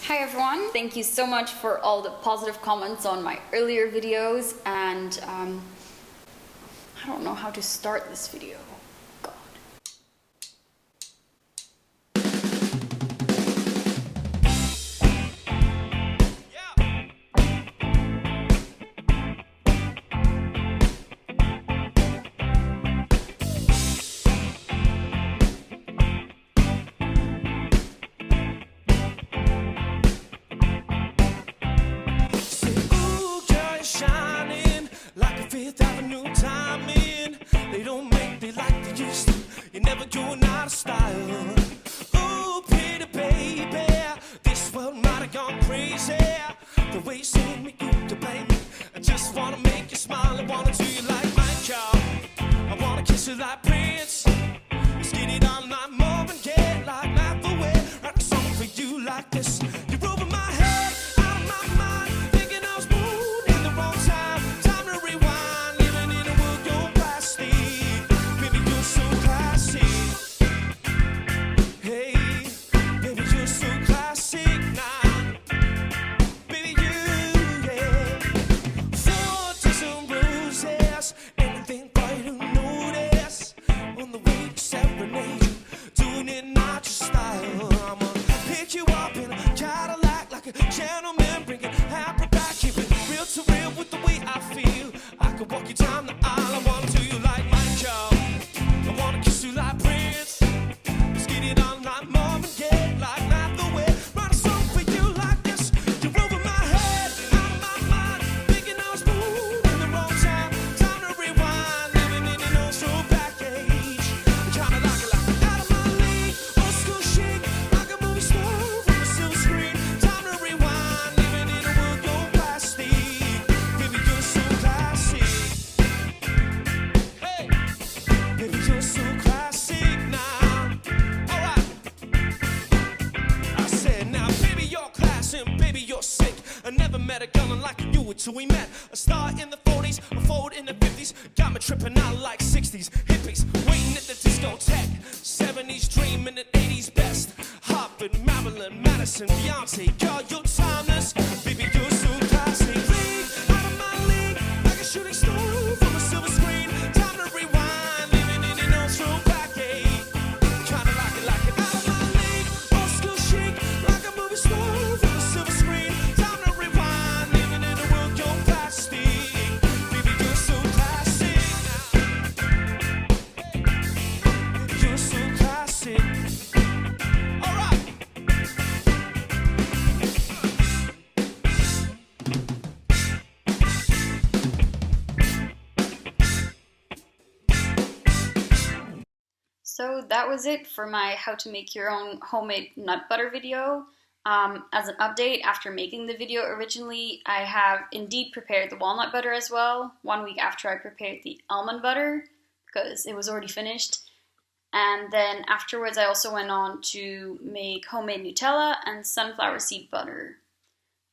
Hi everyone, thank you so much for all the positive comments on my earlier videos, and I don't know how to start this video. God. Like a Fifth Avenue diamond, they don't make me like they used to. You're never going out of style. Ooh, pretty baby, this world might have gone crazy. The way you see me, you to blame me. I just wanna make you smile. I wanna do you like Michael. I wanna kiss you like Prince. Let's get it on like Marvin Gaye, like Matt the way. Write a song for you like this. You're over my head, out of my mind, thinking I was born in the wrong time. Gentleman, bringing happy back, keep it real to real with the way I feel. I could walk you down the aisle. I wanna do you like Michael. I wanna kiss you like Prince. Let's get it on like Marvin Gaye, like Matt the way. Write a song for you like this. You're over my head, out of my mind, thinking I was born in the wrong time. Time to rewind, living in an old school package. Kinda like it out of my league, old school chic, like a movie star from a silver screen. I never met a girl like you until we met. A star in the 40s, a forward in the 50s. Got me tripping out like 60s. Hippies waiting at the discotheque. 70s dreaming at 80s best. Hoppin', Marilyn, Madison, Beyonce. Girl, you're timeless. Baby, you're so classic. League, out of my league, like a shooting star from a silver screen. Time to rewind, living in an old school package. Kinda like it out of my league. Old school chic, like a movie star from a silver screen. So that was it for my how to make your own homemade nut butter video. As an update, after making the video originally, I have indeed prepared the walnut butter as well, 1 week after I prepared the almond butter, because it was already finished. And then afterwards I also went on to make homemade Nutella and sunflower seed butter.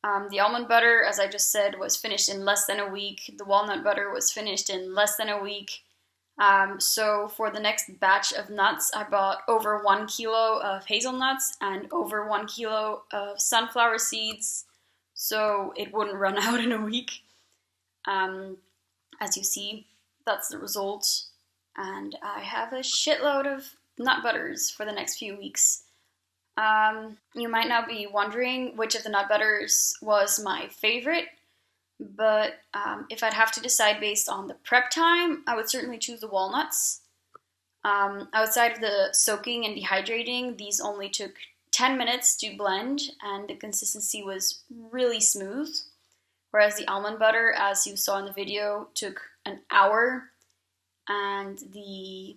The almond butter, as I just said, was finished in less than a week. The walnut butter was finished in less than a week. So for the next batch of nuts, I bought over 1 kilo of hazelnuts and over 1 kilo of sunflower seeds, so it wouldn't run out in a week. As you see, that's the result. And I have a shitload of nut butters for the next few weeks. You might now be wondering which of the nut butters was my favorite. But if I'd have to decide based on the prep time, I would certainly choose the walnuts. Outside of the soaking and dehydrating, these only took 10 minutes to blend, and the consistency was really smooth. Whereas the almond butter, as you saw in the video, took an hour, and the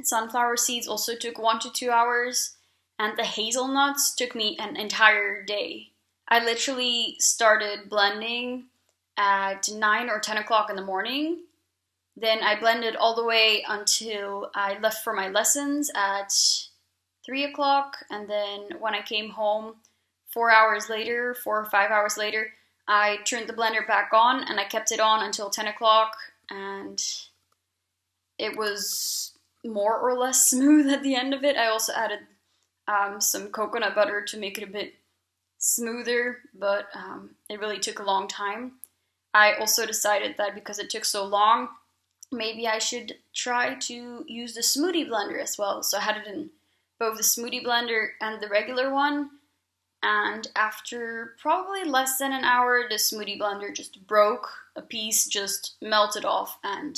sunflower seeds also took 1 to 2 hours, and the hazelnuts took me an entire day. I literally started blending at 9 or 10 o'clock in the morning. Then I blended all the way until I left for my lessons at 3 o'clock. And then when I came home 4 hours later, 4 or 5 hours later, I turned the blender back on and I kept it on until 10 o'clock. And it was more or less smooth at the end of it. I also added some coconut butter to make it a bit smoother, but it really took a long time. I also decided that because it took so long, maybe I should try to use the smoothie blender as well. So I had it in both the smoothie blender and the regular one. And after probably less than an hour, the smoothie blender just broke. A piece just melted off and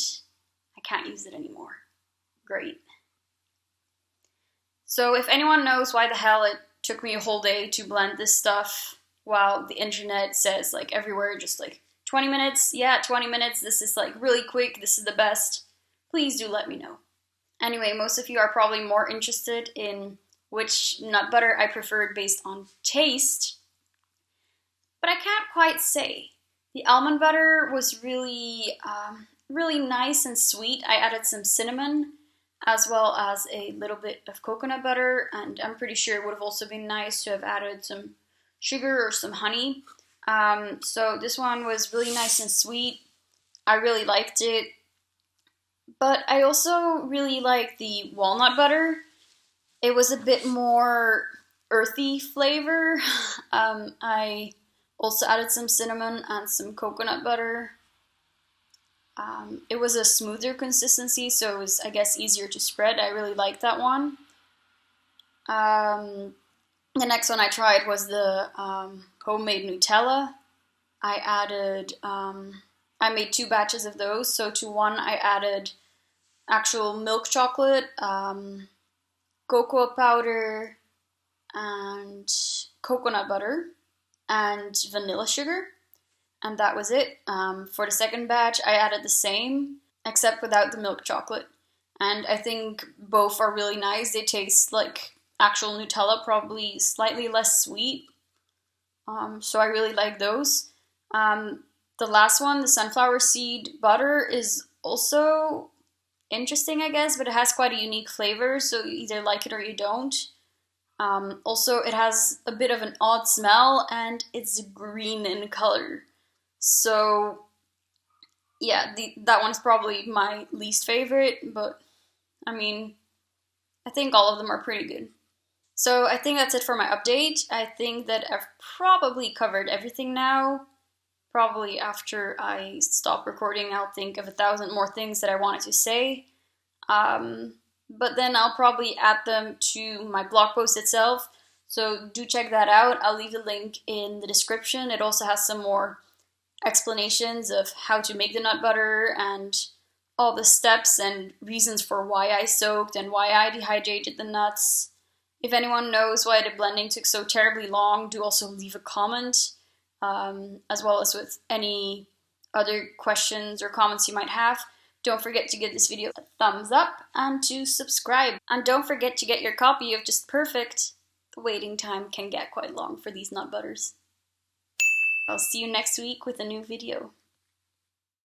I can't use it anymore. Great. So if anyone knows why the hell it took me a whole day to blend this stuff, while the internet says like everywhere just like 20 minutes, yeah, 20 minutes, this is like really quick, this is the best, please do let me know. Anyway, most of you are probably more interested in which nut butter I preferred based on taste, but I can't quite say. The almond butter was really, really nice and sweet. I added some cinnamon as well as a little bit of coconut butter, and I'm pretty sure it would have also been nice to have added some sugar or some honey. So this one was really nice and sweet. I really liked it. But I also really like the walnut butter. It was a bit more earthy flavor. I also added some cinnamon and some coconut butter. It was a smoother consistency, so it was, I guess, easier to spread. I really liked that one. The next one I tried was the homemade Nutella. I made 2 batches of those. So to one I added actual milk chocolate, cocoa powder, and coconut butter, and vanilla sugar. And that was it. For the second batch, I added the same, except without the milk chocolate. And I think both are really nice. They taste like actual Nutella, probably slightly less sweet. So I really like those. The last one, the sunflower seed butter, is also interesting, I guess, but it has quite a unique flavor, so you either like it or you don't. Also, it has a bit of an odd smell, and it's green in color. So, yeah, that one's probably my least favorite, but, I mean, I think all of them are pretty good. So, I think that's it for my update. I think that I've probably covered everything now. Probably after I stop recording, I'll think of 1,000 more things that I wanted to say. But then I'll probably add them to my blog post itself. So do check that out. I'll leave the link in the description. It also has some more explanations of how to make the nut butter and all the steps and reasons for why I soaked and why I dehydrated the nuts. If anyone knows why the blending took so terribly long, do also leave a comment, as well as with any other questions or comments you might have. Don't forget to give this video a thumbs up and to subscribe. And don't forget to get your copy of Just Perfect. The waiting time can get quite long for these nut butters. I'll see you next week with a new video.